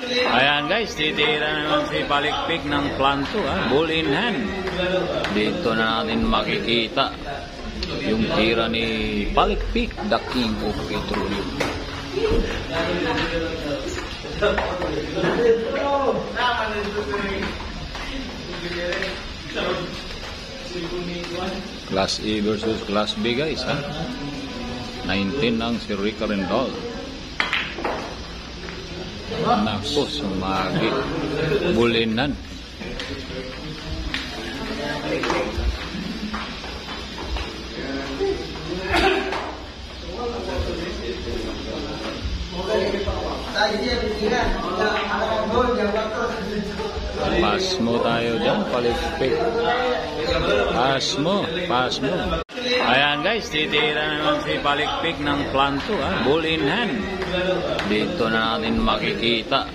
Ayan guys, titira naman si Palikpik ng planto, bull in hand. Dito na natin makikita yung tira ni Palikpik, the king of petroleum. Class A versus Class B guys, 19 ang si Rica Rendal. Naku, sumagi. Bulinan. Pasmo tayo dyan, Palikpik. Pasmo. Ayan guys, titira naman si Palikpik ng planto, bull in hand. Dito na natin makikita